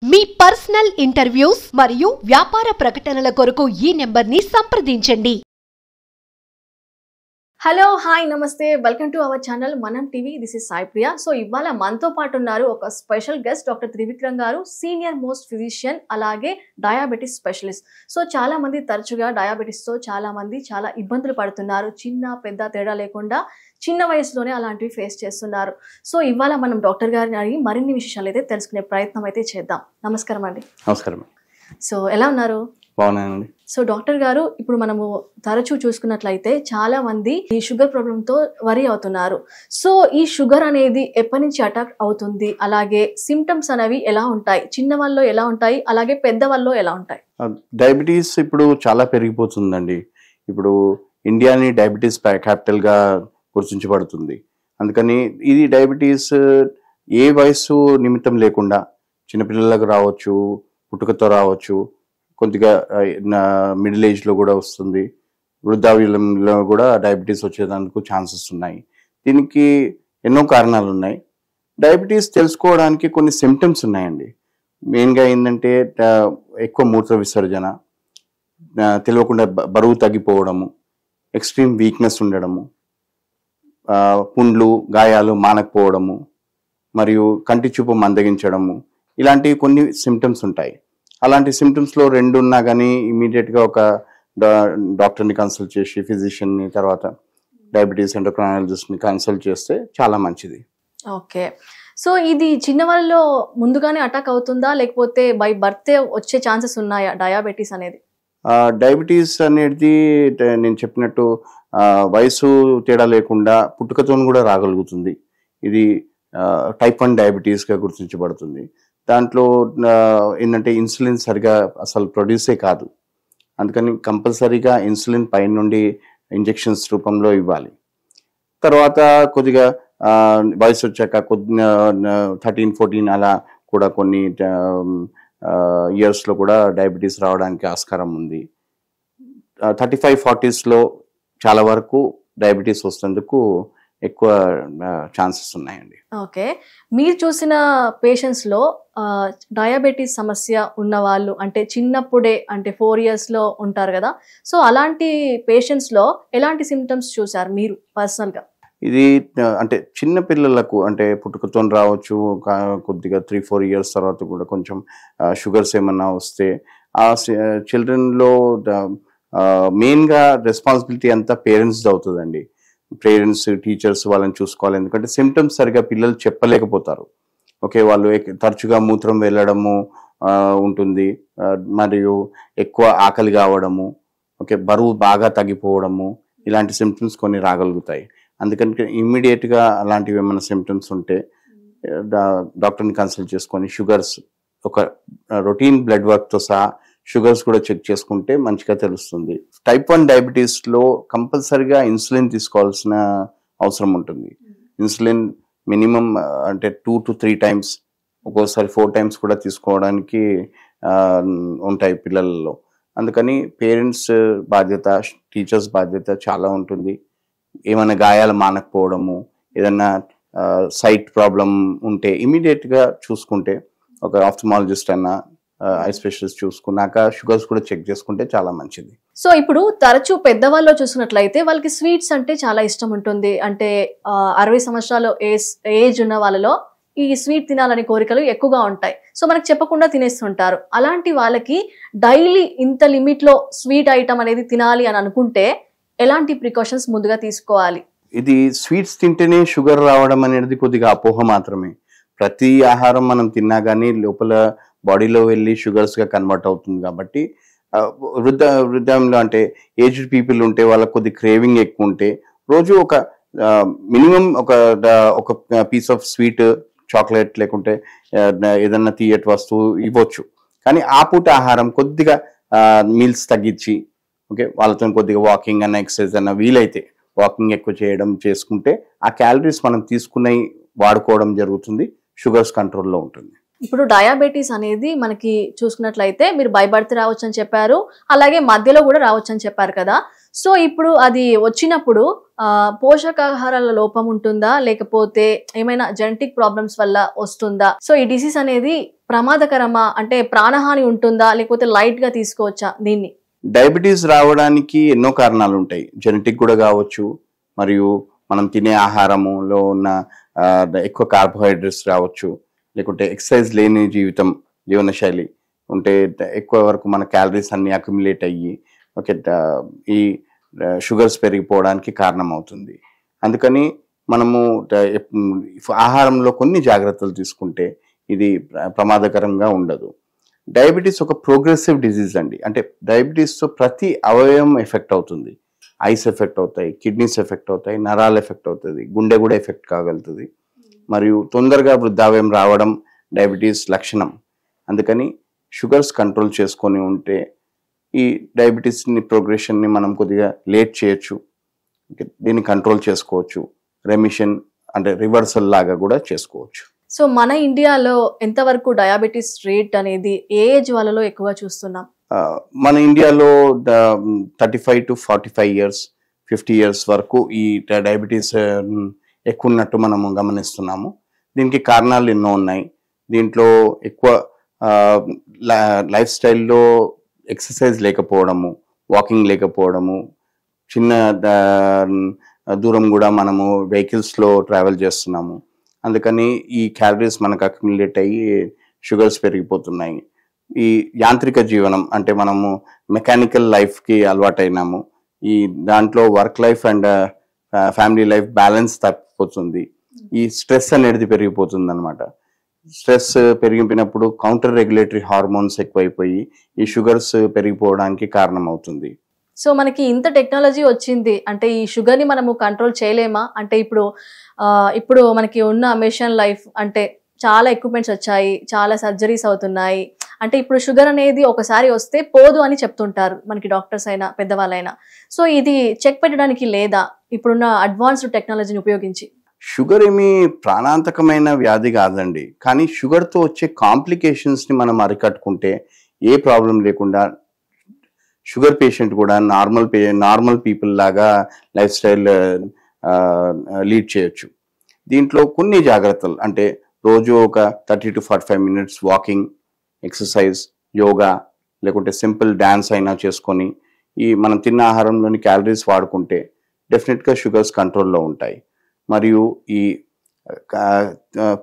మీ personal interviews మరియు వ్యాపార ప్రకటనల కొరకు ఈ నెంబర్ని సంప్రదించండి. హలో హాయ్ నమస్తే వెల్కమ్ టు అవర్ ఛానల్ మనం TV. This is Sai Priya. So ఇవాళ మనతో పాటు ఉన్నారు ఒక స్పెషల్ గెస్ట్ డాక్టర్ త్రివిక్రమ్ గారు, సీనియర్ మోస్ట్ ఫిజిషియన్, అలాగే డయాబెటిస్ స్పెషలిస్ట్. సో చాలా మంది తరచుగా డయాబెటిస్తో చాలా ఇబ్బందులు పడుతున్నారు. చిన్న పెద్ద తేడా లేకుండా చిన్న వయసులోనే అలాంటివి ఫేస్ చేస్తున్నారు. సో ఇవాళ మనం డాక్టర్ గారిని అడిగి మరిన్ని విషయాలు అయితే తెలుసుకునే ప్రయత్నం అయితే చేద్దాం. నమస్కారం అండి. నమస్కారం. సో ఎలా ఉన్నారు? బాగున్నానండి. సో డాక్టర్ గారు, ఇప్పుడు మనము తరచూ చూసుకున్నట్లయితే చాలా మంది ఈ షుగర్ ప్రాబ్లంతో వరీ అవుతున్నారు. సో ఈ షుగర్ అనేది ఎప్పటి నుంచి అటాక్ అవుతుంది, అలాగే సిమ్టమ్స్ అనేవి ఎలా ఉంటాయి, చిన్న వాళ్ళలో ఎలా ఉంటాయి, అలాగే పెద్ద వాళ్ళలో ఎలా ఉంటాయి? డయాబెటీస్ ఇప్పుడు చాలా పెరిగిపోతుందండి. ఇప్పుడు ఇండియాని డయాబెటీస్ క్యాపిటల్ గా గుర్తించబడుతుంది. అందుకని ఇది డయాబెటీస్ ఏ వయసు నిమిత్తం లేకుండా చిన్నపిల్లలకు రావచ్చు, పుట్టుకతో రావచ్చు, కొద్దిగా మిడిల్ ఏజ్లో కూడా వస్తుంది, వృద్ధాప్యంలో కూడా డయాబెటీస్ వచ్చేదానికి ఛాన్సెస్ ఉన్నాయి. దీనికి ఎన్నో కారణాలు ఉన్నాయి. డయాబెటీస్ తెలుసుకోవడానికి కొన్ని సిమ్టమ్స్ ఉన్నాయండి. మెయిన్గా ఏంటంటే ఎక్కువ మూత్ర విసర్జన, తెలియకుండా బరువు తగ్గిపోవడము, ఎక్స్ట్రీమ్ వీక్నెస్ ఉండడము, పుండ్లు గాయాలు మానకపోవడము, మరియు కంటి చూపు మందగించడము, ఇలాంటివి కొన్ని సిమ్టమ్స్ ఉంటాయి. అలాంటి సిమ్టమ్స్లో రెండు ఉన్నా కానీ ఇమీడియట్గా ఒక డాక్టర్ని కన్సల్ట్ చేసి, ఫిజిషియన్ని, తర్వాత డయాబెటీస్ ఎండోక్రైనాలజిస్ట్ని కన్సల్ట్ చేస్తే చాలా మంచిది. ఓకే. సో ఇది చిన్న వాళ్ళలో ముందుగానే అటాక్ అవుతుందా, లేకపోతే బై బర్త్ వచ్చే ఛాన్సెస్ ఉన్నాయా డయాబెటీస్ అనేది? డయాబెటీస్ అనేది నేను చెప్పినట్టు వయసు తేడా లేకుండా పుట్టుకతో కూడా రాగలుగుతుంది. ఇది టైప్ 1 డయాబెటీస్గా గుర్తించబడుతుంది. దాంట్లో ఏంటంటే ఇన్సులిన్ సరిగా అసలు ప్రొడ్యూసే కాదు. అందుకని కంపల్సరీగా ఇన్సులిన్ పై నుండి ఇంజెక్షన్స్ రూపంలో ఇవ్వాలి. తర్వాత కొద్దిగా వయసు వచ్చాక 13-14 అలా కూడా కొన్ని ఇయర్స్లో కూడా డయాబెటీస్ రావడానికి ఆస్కారం ఉంది. 35-40స్లో చాలా వరకు డయాబెటీస్ వస్తేందుకు ఎక్కువ ఛాన్సెస్ ఉన్నాయండి. ఓకే. మీరు చూసిన పేషెంట్స్లో డయాబెటీస్ సమస్య ఉన్న వాళ్ళు, అంటే చిన్నప్పుడే, అంటే 4 yearsలో ఉంటారు కదా, సో అలాంటి పేషెంట్స్లో ఎలాంటి సిమ్టమ్స్ చూసారు మీరు పర్సనల్గా? ఇది అంటే చిన్న పిల్లలకు అంటే పుట్టుకతో రావచ్చు, కొద్దిగా 3-4 years తర్వాత కూడా కొంచెం షుగర్స్ ఏమన్నా వస్తే ఆ చిల్డ్రన్లో మెయిన్గా రెస్పాన్సిబిలిటీ అంతా పేరెంట్స్ది అవుతుందండి. పేరెంట్స్, టీచర్స్ వాళ్ళని చూసుకోవాలి. ఎందుకంటే సిమ్టమ్స్ సరిగా పిల్లలు చెప్పలేకపోతారు. ఓకే, వాళ్ళు తరచుగా మూత్రం వెళ్ళడము ఉంటుంది, మరియు ఎక్కువ ఆకలి కావడము, ఓకే, బరువు బాగా తగ్గిపోవడము, ఇలాంటి సిమ్టమ్స్ కొన్ని రాగలుగుతాయి. అందుకని ఇమ్మీడియట్గా అలాంటివి ఏమైనా సిమ్టమ్స్ ఉంటే డాక్టర్ని కన్సల్ట్ చేసుకొని షుగర్స్, ఒక రొటీన్ బ్లడ్ వర్క్తో సహా షుగర్స్ కూడా చెక్ చేసుకుంటే మంచిగా తెలుస్తుంది. టైప్ 1 డయాబెటీస్లో కంపల్సరీగా ఇన్సులిన్ తీసుకోవాల్సిన అవసరం ఉంటుంది. ఇన్సులిన్ మినిమం అంటే 2 to 3 times, ఒక్కోసారి 4 times కూడా తీసుకోవడానికి ఉంటాయి పిల్లలలో. అందుకని పేరెంట్స్ బాధ్యత, టీచర్స్ బాధ్యత చాలా ఉంటుంది. ఏమైనా గాయాలు మానకపోవడము, ఏదైనా సైట్ ప్రాబ్లం ఉంటే ఇమీడియట్గా చూసుకుంటే, ఒక ఆఫ్థమాలజిస్ట్ అన్న ఐ స్పెషలిస్ట్ చూసుకున్నాక షుగర్స్ కూడా చెక్ చేసుకుంటే చాలా మంచిది. సో ఇప్పుడు తరచూ పెద్దవాళ్ళు చూసినట్లయితే వాళ్ళకి స్వీట్స్ అంటే చాలా ఇష్టం ఉంటుంది. అంటే 60 సంవత్సరాల ఏజ్ ఉన్న వాళ్ళలో ఈ స్వీట్ తినాలని కోరికలు ఎక్కువగా ఉంటాయి. సో మనకు చెప్పకుండా తినేస్తుంటారు. అలాంటి వాళ్ళకి డైలీ ఇంత లిమిట్లో స్వీట్ ఐటమ్ అనేది తినాలి అని అనుకుంటే ఎలాంటి ప్రికాషన్స్ ముందుగా తీసుకోవాలి? ఇది స్వీట్స్ తింటేనే షుగర్ రావడం అనేది కొద్దిగా అపోహ మాత్రమే. ప్రతి ఆహారం మనం తిన్నా కానీ లోపల బాడీలో వెళ్ళి షుగర్స్గా కన్వర్ట్ అవుతుంది. కాబట్టి వృద్ధాంలో అంటే ఏజ్డ్ పీపుల్ ఉంటే వాళ్ళకి కొద్ది క్రేవింగ్ ఎక్కువ ఉంటే రోజు ఒక మినిమం ఒక పీస్ ఆఫ్ స్వీట్, చాక్లెట్, లేకుంటే ఏదన్నా తీయటి వస్తువు ఇవ్వచ్చు. కానీ ఆ పూట ఆహారం కొద్దిగా మీల్స్ తగ్గించి, ఓకే, వాళ్ళతో కొద్దిగా వాకింగ్ అన్న, ఎక్సర్సైజ్ అన్న, వీలైతే వాకింగ్ ఎక్కువ చేసుకుంటే ఆ క్యాలరీస్ మనం తీసుకున్నవి వాడుకోవడం జరుగుతుంది. షుగర్స్ కంట్రోల్లో ఉంటుంది. ఇప్పుడు డయాబెటీస్ అనేది మనకి చూసుకున్నట్లయితే మీరు బై బర్త్ రావచ్చు అని చెప్పారు, అలాగే మధ్యలో కూడా రావచ్చు అని చెప్పారు కదా. సో ఇప్పుడు అది వచ్చినప్పుడు పోషకాహారాల లోపం ఉంటుందా, లేకపోతే ఏమైనా జెనెటిక్ ప్రాబ్లమ్స్ వల్ల వస్తుందా? సో ఈ డిసీజ్ అనేది ప్రమాదకరమా, అంటే ప్రాణహాని ఉంటుందా, లేకపోతే లైట్ గా తీసుకోవచ్చా దీన్ని? డయాబెటీస్ రావడానికి ఎన్నో కారణాలు ఉంటాయి. జెనెటిక్ కూడా కావచ్చు, మరియు మనం తినే ఆహారములో ఉన్న ఎక్కువ కార్బోహైడ్రేట్స్ రావచ్చు, లేకుంటే ఎక్సర్సైజ్ లేని జీవనశైలి ఉంటే ఎక్కువ వరకు మన క్యాలరీస్ అన్ని అక్యుములేట్ అయ్యి ఓకే ఈ షుగర్స్ పెరిగిపోవడానికి కారణం అవుతుంది. అందుకని మనము ఆహారంలో కొన్ని జాగ్రత్తలు తీసుకుంటే ఇది ప్రమాదకరంగా ఉండదు. డయాబెటీస్ ఒక ప్రోగ్రెసివ్ డిజీజ్ అండి. అంటే డయాబెటీస్తో ప్రతి అవయవం ఎఫెక్ట్ అవుతుంది. ఐస్ ఎఫెక్ట్ అవుతాయి, కిడ్నీస్ ఎఫెక్ట్ అవుతాయి, నరాలు ఎఫెక్ట్ అవుతుంది, గుండె కూడా ఎఫెక్ట్ కాగలుగుతుంది. మరియు తొందరగా వృద్ధాప్యం రావడం డయాబెటీస్ లక్షణం. అందుకని షుగర్స్ కంట్రోల్ చేసుకొని ఉంటే ఈ డయాబెటీస్ని ప్రోగ్రెషన్ని మనం కొద్దిగా లేట్ చేయొచ్చు, దీన్ని కంట్రోల్ చేసుకోవచ్చు, రెమిషన్ అంటే రివర్సల్ లాగా కూడా చేసుకోవచ్చు. సో మన ఇండియాలో ఎంతవరకు డయాబెటీస్ రేట్ అనేది ఏ ఏజ్ వాళ్ళలో ఎక్కువ చూస్తున్నాం? మన ఇండియాలో 35 to 45 years 50 years వరకు ఈ డయాబెటీస్ ఎక్కువ ఉన్నట్టు మనము గమనిస్తున్నాము. దీనికి కారణాలు ఎన్నో ఉన్నాయి. దీంట్లో ఎక్కువ లైఫ్ స్టైల్లో ఎక్సర్సైజ్ లేకపోవడము, వాకింగ్ లేకపోవడము, చిన్న దూరం కూడా మనము వెహికల్స్లో ట్రావెల్ చేస్తున్నాము. అందుకని ఈ క్యాలరీస్ మనకు అక్యుములేట్ అయ్యి షుగర్స్ పెరిగిపోతున్నాయి. ఈ యాంత్రిక జీవనం అంటే మనము మెకానికల్ లైఫ్కి అలవాటైనాము. ఈ దాంట్లో work life and family life balance తప్పిపోతుంది. ఈ స్ట్రెస్ అనేది పెరిగిపోతుంది అనమాట. స్ట్రెస్ పెరిగిపోయినప్పుడు కౌంటర్ రెగ్యులేటరీ హార్మోన్స్ ఎక్కువైపోయి ఈ షుగర్స్ పెరిగిపోవడానికి కారణం అవుతుంది. సో మనకి ఇంత టెక్నాలజీ వచ్చింది, అంటే ఈ షుగర్ని మనము కంట్రోల్ చేయలేమా? అంటే ఇప్పుడు మనకి ఉన్న మెషిన్ లైఫ్ అంటే చాలా ఎక్విప్మెంట్స్ వచ్చాయి, చాలా సర్జరీస్ అవుతున్నాయి. అంటే ఇప్పుడు షుగర్ అనేది ఒకసారి వస్తే పోదు అని చెప్తుంటారు మనకి డాక్టర్స్ అయినా పెద్దవాళ్ళైనా. సో ఇది చెక్ పెట్టడానికి లేదా ఇప్పుడున్న అడ్వాన్స్డ్ టెక్నాలజీని ఉపయోగించి? షుగర్ ఏమీ ప్రాణాంతకమైన వ్యాధి కాదండి, కానీ షుగర్తో వచ్చే కాంప్లికేషన్స్ని మనం అరికట్టుకుంటే ఏ ప్రాబ్లం లేకుండా షుగర్ పేషెంట్ కూడా నార్మల్ పీపుల్ లాగా లైఫ్ స్టైల్ లీడ్ చేయొచ్చు. దీంట్లో కొన్ని జాగ్రత్తలు అంటే రోజు ఒక 30 to 45 minutes walking, exercise, yoga, లేకుంటే సింపుల్ డ్యాన్స్ అయినా చేసుకొని ఈ మనం తిన్న ఆహారంలోని క్యాలరీస్ వాడుకుంటే డెఫినెట్గా షుగర్స్ కంట్రోల్లో ఉంటాయి. మరియు ఈ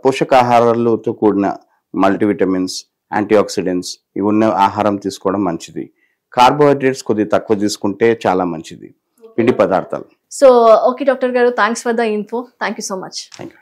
పోషకాహారాలతో కూడిన మల్టీవిటమిన్స్, యాంటీఆక్సిడెంట్స్ ఇవి ఉన్న ఆహారం తీసుకోవడం మంచిది. కార్బోహైడ్రేట్స్ కొద్దిగా తక్కువ తీసుకుంటే చాలా మంచిది, పిండి పదార్థాలు. సో ఓకే డాక్టర్ గారు, thanks for the info. Thank you so much. Thank you.